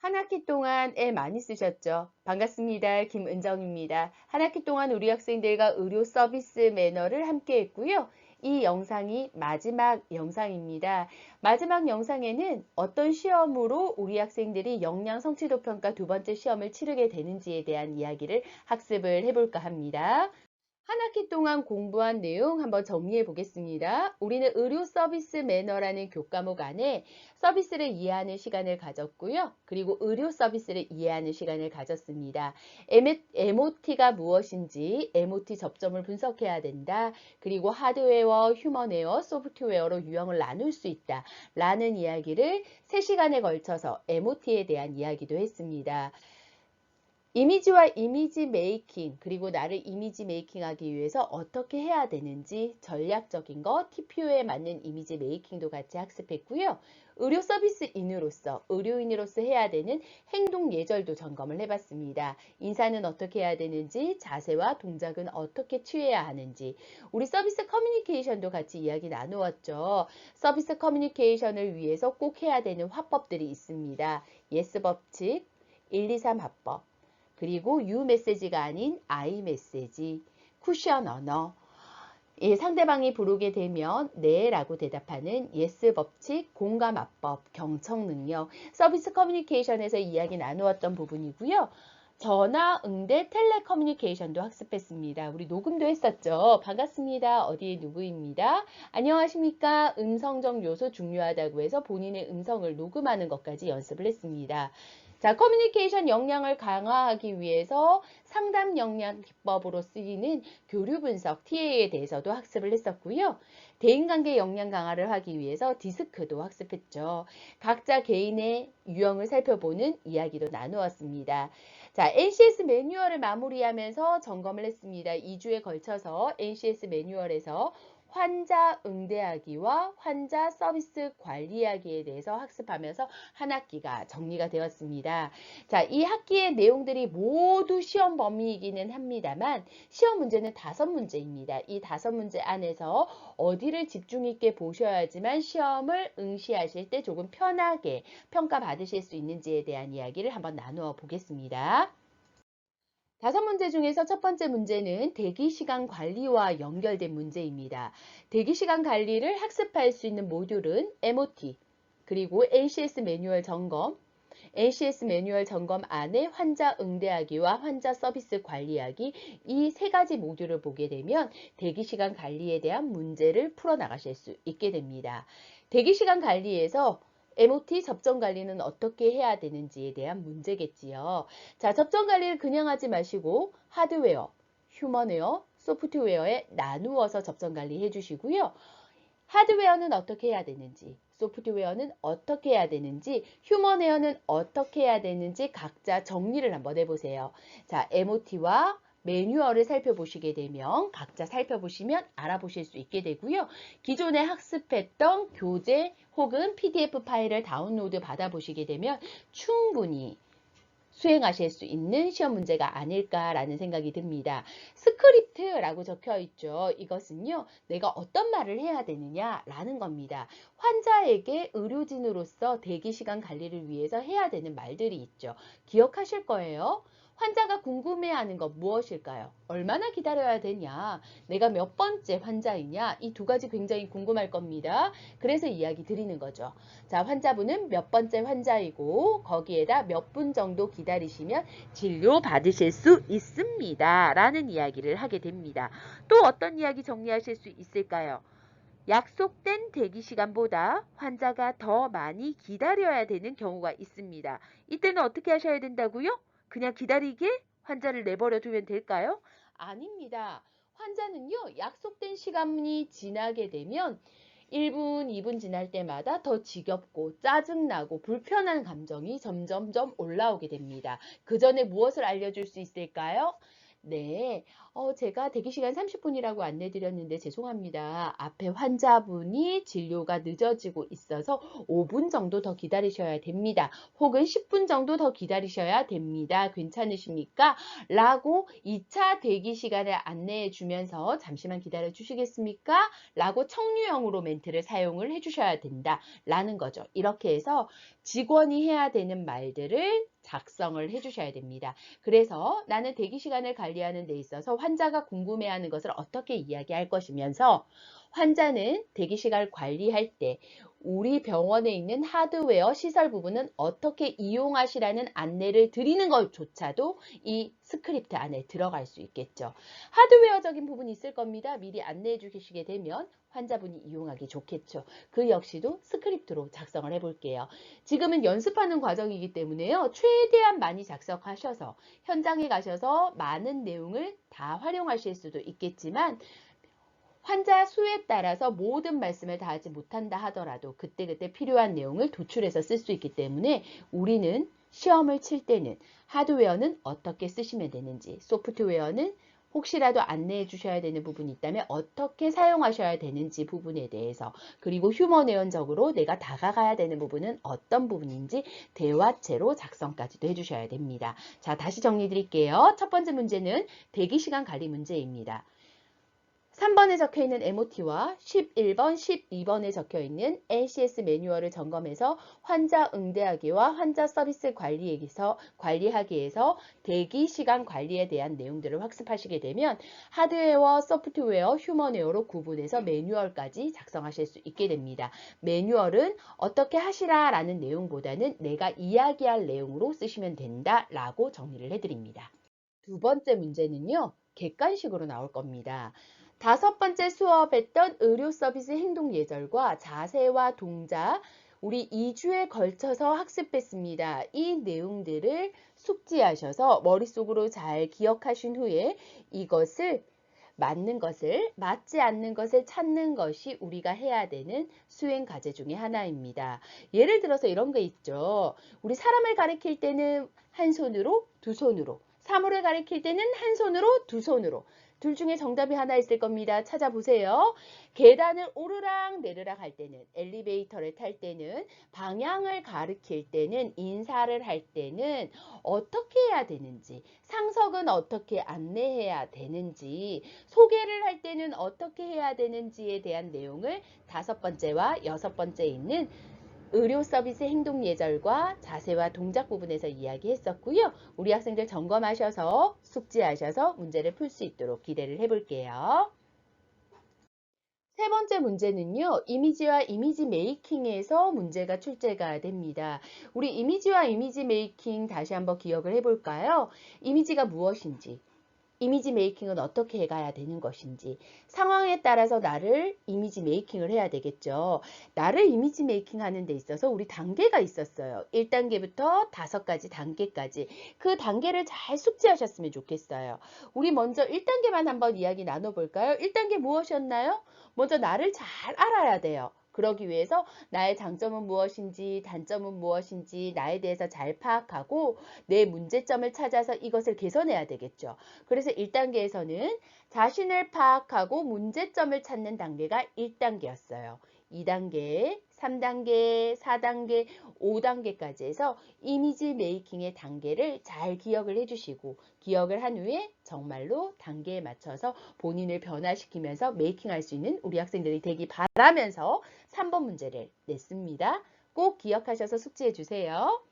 한 학기 동안 애 많이 쓰셨죠? 반갑습니다. 김은정입니다. 한 학기 동안 우리 학생들과 의료 서비스 매너를 함께 했고요. 이 영상이 마지막 영상입니다. 마지막 영상에는 어떤 시험으로 우리 학생들이 역량 성취도 평가 두 번째 시험을 치르게 되는지에 대한 이야기를 학습을 해볼까 합니다. 한 학기 동안 공부한 내용 한번 정리해 보겠습니다. 우리는 의료 서비스 매너라는 교과목 안에 서비스를 이해하는 시간을 가졌고요. 그리고 의료 서비스를 이해하는 시간을 가졌습니다. MOT가 무엇인지, MOT 접점을 분석해야 된다. 그리고 하드웨어, 휴먼웨어, 소프트웨어로 유형을 나눌 수 있다. 라는 이야기를 3시간에 걸쳐서 MOT에 대한 이야기도 했습니다. 이미지와 이미지 메이킹, 그리고 나를 이미지 메이킹하기 위해서 어떻게 해야 되는지 전략적인 거, TPO에 맞는 이미지 메이킹도 같이 학습했고요. 의료 서비스인으로서, 의료인으로서 해야 되는 행동 예절도 점검을 해봤습니다. 인사는 어떻게 해야 되는지, 자세와 동작은 어떻게 취해야 하는지, 우리 서비스 커뮤니케이션도 같이 이야기 나누었죠. 서비스 커뮤니케이션을 위해서 꼭 해야 되는 화법들이 있습니다. 예스 법칙, 123 화법, 그리고 you 메시지가 아닌 I 메시지, 쿠션 언어, 예, 상대방이 부르게 되면 네 라고 대답하는 yes 법칙, 공감 화법, 경청 능력, 서비스 커뮤니케이션에서 이야기 나누었던 부분이고요. 전화, 응대, 텔레커뮤니케이션도 학습했습니다. 우리 녹음도 했었죠. 반갑습니다. 어디에 누구입니다. 안녕하십니까. 음성적 요소 중요하다고 해서 본인의 음성을 녹음하는 것까지 연습을 했습니다. 자, 커뮤니케이션 역량을 강화하기 위해서 상담 역량 기법으로 쓰이는 교류 분석 TA에 대해서도 학습을 했었고요. 대인관계 역량 강화를 하기 위해서 디스크도 학습했죠. 각자 개인의 유형을 살펴보는 이야기도 나누었습니다. 자, NCS 매뉴얼을 마무리하면서 점검을 했습니다. 2주에 걸쳐서 NCS 매뉴얼에서 환자 응대하기와 환자 서비스 관리하기에 대해서 학습하면서 한 학기가 정리가 되었습니다. 자, 이 학기의 내용들이 모두 시험 범위이기는 합니다만 시험 문제는 5문제입니다. 이 5문제 안에서 어디를 집중 있게 보셔야지만 시험을 응시하실 때 조금 편하게 평가받으실 수 있는지에 대한 이야기를 한번 나누어 보겠습니다. 5문제 중에서 첫 번째 문제는 대기시간 관리와 연결된 문제입니다. 대기시간 관리를 학습할 수 있는 모듈은 MOT, 그리고 NCS 매뉴얼 점검, NCS 매뉴얼 점검 안에 환자 응대하기와 환자 서비스 관리하기, 이 3가지 모듈을 보게 되면 대기시간 관리에 대한 문제를 풀어나가실 수 있게 됩니다. 대기시간 관리에서 MOT 접점 관리는 어떻게 해야 되는지에 대한 문제겠지요. 자, 접점 관리를 그냥 하지 마시고 하드웨어, 휴먼웨어, 소프트웨어에 나누어서 접점 관리 해주시고요. 하드웨어는 어떻게 해야 되는지, 소프트웨어는 어떻게 해야 되는지, 휴먼웨어는 어떻게 해야 되는지 각자 정리를 한번 해보세요. 자, MOT와 매뉴얼을 살펴보시게 되면 각자 살펴보시면 알아보실 수 있게 되고요. 기존에 학습했던 교재 혹은 PDF 파일을 다운로드 받아보시게 되면 충분히 수행하실 수 있는 시험 문제가 아닐까라는 생각이 듭니다. 스크립트라고 적혀 있죠. 이것은요, 내가 어떤 말을 해야 되느냐라는 겁니다. 환자에게 의료진으로서 대기시간 관리를 위해서 해야 되는 말들이 있죠. 기억하실 거예요. 환자가 궁금해하는 것 무엇일까요? 얼마나 기다려야 되냐? 내가 몇 번째 환자이냐? 이 2가지 굉장히 궁금할 겁니다. 그래서 이야기 드리는 거죠. 자, 환자분은 몇 번째 환자이고 거기에다 몇 분 정도 기다리시면 진료 받으실 수 있습니다. 라는 이야기를 하게 됩니다. 또 어떤 이야기 정리하실 수 있을까요? 약속된 대기 시간보다 환자가 더 많이 기다려야 되는 경우가 있습니다. 이때는 어떻게 하셔야 된다고요? 그냥 기다리게 환자를 내버려 두면 될까요? 아닙니다. 환자는요, 약속된 시간이 지나게 되면 1분, 2분 지날 때마다 더 지겹고 짜증나고 불편한 감정이 점점점 올라오게 됩니다. 그 전에 무엇을 알려줄 수 있을까요? 네, 제가 대기 시간 30분이라고 안내드렸는데 죄송합니다. 앞에 환자분이 진료가 늦어지고 있어서 5분 정도 더 기다리셔야 됩니다. 혹은 10분 정도 더 기다리셔야 됩니다. 괜찮으십니까? 라고 2차 대기 시간을 안내해 주면서 잠시만 기다려 주시겠습니까? 라고 청유형으로 멘트를 사용을 해 주셔야 된다. 라는 거죠. 이렇게 해서 직원이 해야 되는 말들을 작성을 해 주셔야 됩니다. 그래서 나는 대기 시간을 관리하는 데 있어서 환자가 궁금해하는 것을 어떻게 이야기할 것이면서 환자는 대기 시간을 관리할 때 우리 병원에 있는 하드웨어 시설 부분은 어떻게 이용하시라는 안내를 드리는 것조차도 이 스크립트 안에 들어갈 수 있겠죠. 하드웨어적인 부분이 있을 겁니다. 미리 안내해 주시게 되면 환자분이 이용하기 좋겠죠. 그 역시도 스크립트로 작성을 해볼게요. 지금은 연습하는 과정이기 때문에요. 최대한 많이 작성하셔서 현장에 가셔서 많은 내용을 다 활용하실 수도 있겠지만 환자 수에 따라서 모든 말씀을 다 하지 못한다 하더라도 그때그때 필요한 내용을 도출해서 쓸 수 있기 때문에 우리는 시험을 칠 때는 하드웨어는 어떻게 쓰시면 되는지, 소프트웨어는 혹시라도 안내해 주셔야 되는 부분이 있다면 어떻게 사용하셔야 되는지 부분에 대해서, 그리고 휴머네언적으로 내가 다가가야 되는 부분은 어떤 부분인지 대화체로 작성까지도 해주셔야 됩니다. 자, 다시 정리 드릴게요. 첫 번째 문제는 대기시간 관리 문제입니다. 3번에 적혀 있는 MOT와 11번, 12번에 적혀 있는 NCS 매뉴얼을 점검해서 환자 응대하기와 환자 서비스 관리하기에서 대기 시간 관리에 대한 내용들을 학습하시게 되면 하드웨어, 소프트웨어, 휴머웨어로 구분해서 매뉴얼까지 작성하실 수 있게 됩니다. 매뉴얼은 어떻게 하시라라는 내용보다는 내가 이야기할 내용으로 쓰시면 된다라고 정리를 해드립니다. 두 번째 문제는요, 객관식으로 나올 겁니다. 다섯 번째 수업했던 의료 서비스 행동 예절과 자세와 동작, 우리 2주에 걸쳐서 학습했습니다. 이 내용들을 숙지하셔서 머릿속으로 잘 기억하신 후에 이것을 맞는 것을, 맞지 않는 것을 찾는 것이 우리가 해야 되는 수행 과제 중에 하나입니다. 예를 들어서 이런 게 있죠. 우리 사람을 가리킬 때는 한 손으로, 두 손으로, 사물을 가리킬 때는 한 손으로, 두 손으로. 둘 중에 정답이 하나 있을 겁니다. 찾아보세요. 계단을 오르락 내리락 할 때는, 엘리베이터를 탈 때는, 방향을 가리킬 때는, 인사를 할 때는 어떻게 해야 되는지, 상석은 어떻게 안내해야 되는지, 소개를 할 때는 어떻게 해야 되는지에 대한 내용을 다섯 번째와 여섯 번째에 있는 의료 서비스 행동 예절과 자세와 동작 부분에서 이야기했었고요. 우리 학생들 점검하셔서 숙지하셔서 문제를 풀 수 있도록 기대를 해볼게요. 세 번째 문제는요, 이미지와 이미지 메이킹에서 문제가 출제가 됩니다. 우리 이미지와 이미지 메이킹 다시 한번 기억을 해볼까요? 이미지가 무엇인지, 이미지 메이킹은 어떻게 해가야 되는 것인지, 상황에 따라서 나를 이미지 메이킹을 해야 되겠죠. 나를 이미지 메이킹 하는 데 있어서 우리 단계가 있었어요. 1단계부터 5가지 단계까지. 그 단계를 잘 숙지하셨으면 좋겠어요. 우리 먼저 1단계만 한번 이야기 나눠볼까요? 1단계 무엇이었나요? 먼저 나를 잘 알아야 돼요. 그러기 위해서 나의 장점은 무엇인지, 단점은 무엇인지 나에 대해서 잘 파악하고 내 문제점을 찾아서 이것을 개선해야 되겠죠. 그래서 1단계에서는 자신을 파악하고 문제점을 찾는 단계가 1단계였어요. 2단계, 3단계, 4단계, 5단계까지 해서 이미지 메이킹의 단계를 잘 기억을 해주시고 기억을 한 후에 정말로 단계에 맞춰서 본인을 변화시키면서 메이킹할 수 있는 우리 학생들이 되기 바라면서 3번 문제를 냈습니다. 꼭 기억하셔서 숙지해 주세요.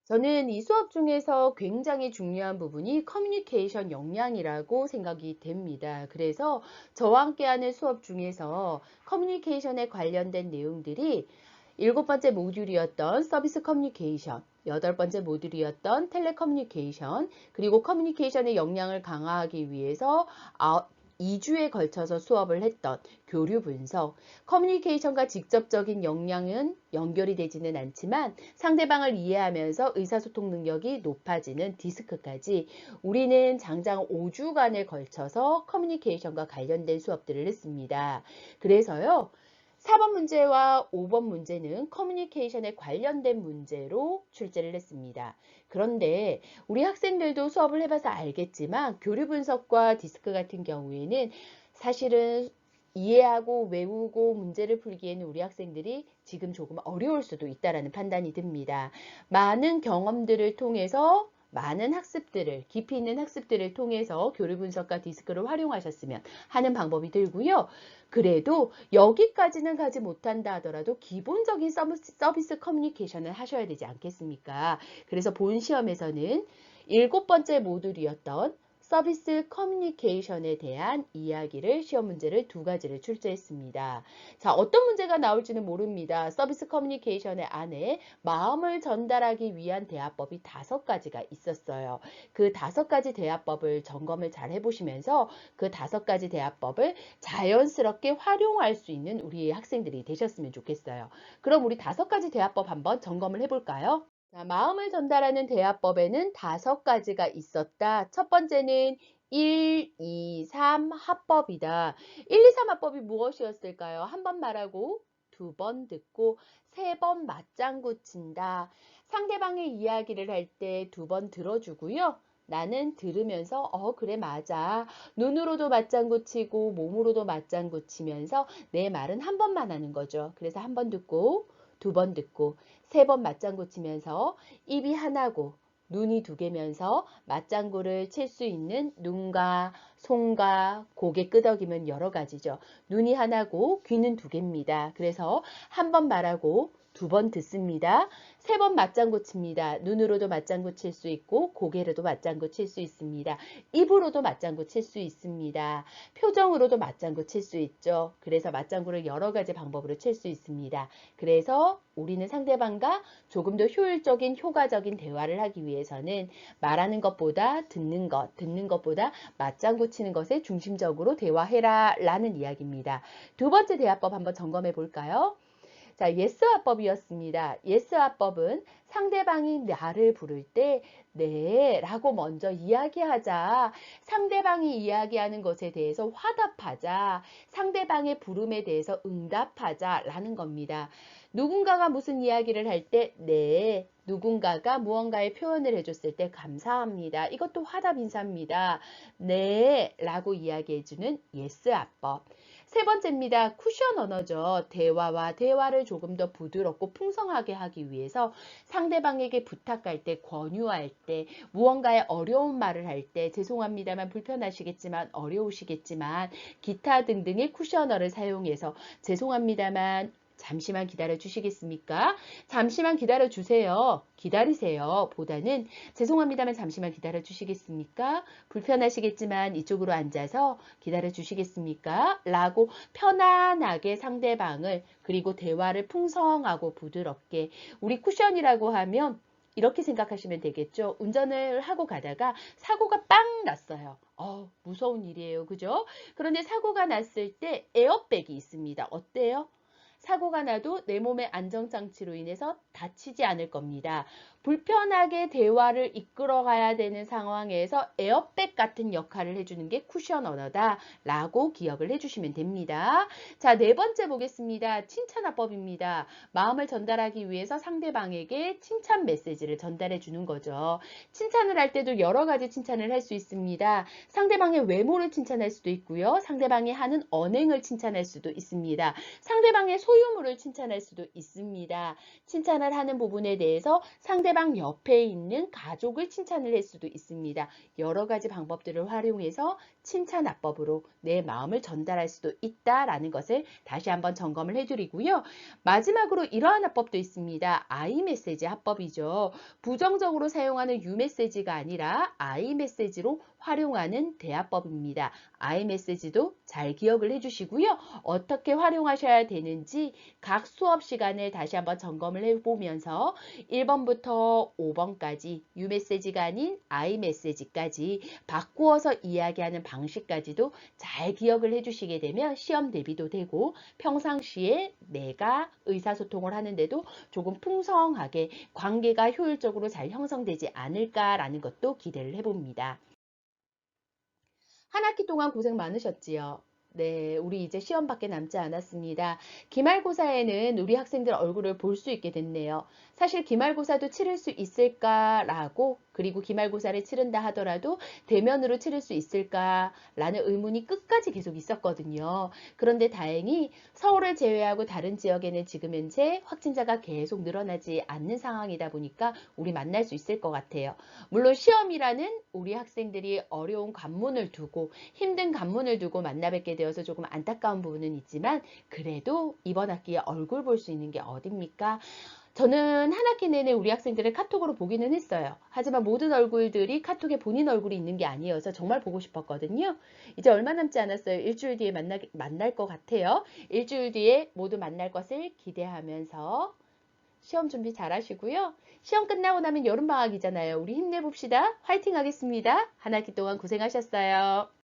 저는 이 수업 중에서 굉장히 중요한 부분이 커뮤니케이션 역량이라고 생각이 됩니다. 그래서 저와 함께하는 수업 중에서 커뮤니케이션에 관련된 내용들이 7번째 모듈이었던 서비스 커뮤니케이션, 8번째 모듈이었던 텔레커뮤니케이션, 그리고 커뮤니케이션의 역량을 강화하기 위해서 2주에 걸쳐서 수업을 했던 교류 분석, 커뮤니케이션과 직접적인 역량은 연결이 되지는 않지만 상대방을 이해하면서 의사소통 능력이 높아지는 디스크까지 우리는 장장 5주간에 걸쳐서 커뮤니케이션과 관련된 수업들을 했습니다. 그래서요, 4번 문제와 5번 문제는 커뮤니케이션에 관련된 문제로 출제를 했습니다. 그런데 우리 학생들도 수업을 해봐서 알겠지만 교류 분석과 디스크 같은 경우에는 사실은 이해하고 외우고 문제를 풀기에는 우리 학생들이 지금 조금 어려울 수도 있다라는 판단이 듭니다. 많은 경험들을 통해서 많은 학습들을, 깊이 있는 학습들을 통해서 교류 분석과 디스크를 활용하셨으면 하는 방법이 들고요. 그래도 여기까지는 가지 못한다 하더라도 기본적인 서비스 커뮤니케이션을 하셔야 되지 않겠습니까? 그래서 본 시험에서는 7번째 모듈이었던 서비스 커뮤니케이션에 대한 이야기를 시험 문제를 2가지를 출제했습니다. 자, 어떤 문제가 나올지는 모릅니다. 서비스 커뮤니케이션의 안에 마음을 전달하기 위한 대화법이 5가지가 있었어요. 그 5가지 대화법을 점검을 잘 해보시면서 그 5가지 대화법을 자연스럽게 활용할 수 있는 우리 학생들이 되셨으면 좋겠어요. 그럼 우리 5가지 대화법 한번 점검을 해볼까요? 자, 마음을 전달하는 대화법에는 5가지가 있었다. 첫 번째는 1, 2, 3 합법이다. 1, 2, 3 합법이 무엇이었을까요? 한 번 말하고 2번 듣고 3번 맞장구 친다. 상대방의 이야기를 할 때 2번 들어주고요. 나는 들으면서 그래 맞아. 눈으로도 맞장구 치고 몸으로도 맞장구 치면서 내 말은 한 번만 하는 거죠. 그래서 한 번 듣고 2번 듣고 3번 맞장구 치면서 입이 하나고 눈이 2개면서 맞장구를 칠 수 있는 눈과 손과 고개 끄덕이면 여러 가지죠. 눈이 하나고 귀는 2개입니다. 그래서 한 번 말하고 2번 듣습니다. 3번 맞장구 칩니다. 눈으로도 맞장구 칠 수 있고 고개로도 맞장구 칠 수 있습니다. 입으로도 맞장구 칠 수 있습니다. 표정으로도 맞장구 칠 수 있죠. 그래서 맞장구를 여러 가지 방법으로 칠 수 있습니다. 그래서 우리는 상대방과 조금 더 효율적인 효과적인 대화를 하기 위해서는 말하는 것보다 듣는 것보다 맞장구 치는 것에 중심적으로 대화해라 라는 이야기입니다. 2번째 대화법 한번 점검해 볼까요? 자, yes 화법이었습니다. yes 화법은 상대방이 나를 부를 때 네 라고 먼저 이야기하자. 상대방이 이야기하는 것에 대해서 화답하자. 상대방의 부름에 대해서 응답하자 라는 겁니다. 누군가가 무슨 이야기를 할 때 네, 누군가가 무언가의 표현을 해줬을 때 감사합니다. 이것도 화답 인사입니다. 네 라고 이야기해주는 yes 화법. 3번째입니다. 쿠션 언어죠. 대화와 대화를 조금 더 부드럽고 풍성하게 하기 위해서 상대방에게 부탁할 때, 권유할 때, 무언가의 어려운 말을 할 때, 죄송합니다만 불편하시겠지만 어려우시겠지만 기타 등등의 쿠션어를 사용해서 죄송합니다만 잠시만 기다려 주시겠습니까? 잠시만 기다려 주세요. 기다리세요. 보다는 죄송합니다만 잠시만 기다려 주시겠습니까? 불편하시겠지만 이쪽으로 앉아서 기다려 주시겠습니까? 라고 편안하게 상대방을 그리고 대화를 풍성하고 부드럽게 우리 쿠션이라고 하면 이렇게 생각하시면 되겠죠. 운전을 하고 가다가 사고가 빵 났어요. 무서운 일이에요. 그죠? 그런데 사고가 났을 때 에어백이 있습니다. 어때요? 사고가 나도 내 몸의 안정장치로 인해서 다치지 않을 겁니다. 불편하게 대화를 이끌어 가야 되는 상황에서 에어백 같은 역할을 해주는 게 쿠션 언어다 라고 기억을 해주시면 됩니다. 자, 4번째 보겠습니다. 칭찬화법입니다. 마음을 전달하기 위해서 상대방에게 칭찬 메시지를 전달해 주는 거죠. 칭찬을 할 때도 여러 가지 칭찬을 할 수 있습니다. 상대방의 외모를 칭찬할 수도 있고요. 상대방이 하는 언행을 칭찬할 수도 있습니다. 상대방의 소유물을 칭찬할 수도 있습니다. 칭찬을 하는 부분에 대해서 상대방 옆에 있는 가족을 칭찬을 할 수도 있습니다. 여러 가지 방법들을 활용해서 칭찬화법으로 내 마음을 전달할 수도 있다라는 것을 다시 한번 점검을 해드리고요. 마지막으로 이러한 화법도 있습니다. I 메시지 화법이죠. 부정적으로 사용하는 U 메시지가 아니라 I 메시지로 활용하는 대화법입니다. I 메시지도 잘 기억을 해주시고요. 어떻게 활용하셔야 되는지 각 수업 시간에 다시 한번 점검을 해보면서 1번부터 5번까지 U 메시지가 아닌 I 메시지까지 바꾸어서 이야기하는 방식까지도 잘 기억을 해주시게 되면 시험 대비도 되고 평상시에 내가 의사소통을 하는데도 조금 풍성하게 관계가 효율적으로 잘 형성되지 않을까라는 것도 기대를 해봅니다. 한 학기 동안 고생 많으셨지요? 네, 우리 이제 시험밖에 남지 않았습니다. 기말고사에는 우리 학생들 얼굴을 볼 수 있게 됐네요. 사실 기말고사도 치를 수 있을까라고, 그리고 기말고사를 치른다 하더라도 대면으로 치를 수 있을까라는 의문이 끝까지 계속 있었거든요. 그런데 다행히 서울을 제외하고 다른 지역에는 지금 현재 확진자가 계속 늘어나지 않는 상황이다 보니까 우리 만날 수 있을 것 같아요. 물론 시험이라는 우리 학생들이 어려운 관문을 두고 힘든 관문을 두고 만나 뵙게 되어서 조금 안타까운 부분은 있지만 그래도 이번 학기에 얼굴 볼 수 있는 게 어딥니까? 저는 한 학기 내내 우리 학생들을 카톡으로 보기는 했어요. 하지만 모든 얼굴들이 카톡에 본인 얼굴이 있는 게 아니어서 정말 보고 싶었거든요. 이제 얼마 남지 않았어요. 일주일 뒤에 만날 것 같아요. 일주일 뒤에 모두 만날 것을 기대하면서 시험 준비 잘 하시고요. 시험 끝나고 나면 여름방학이잖아요. 우리 힘내봅시다. 화이팅 하겠습니다. 한 학기 동안 고생하셨어요.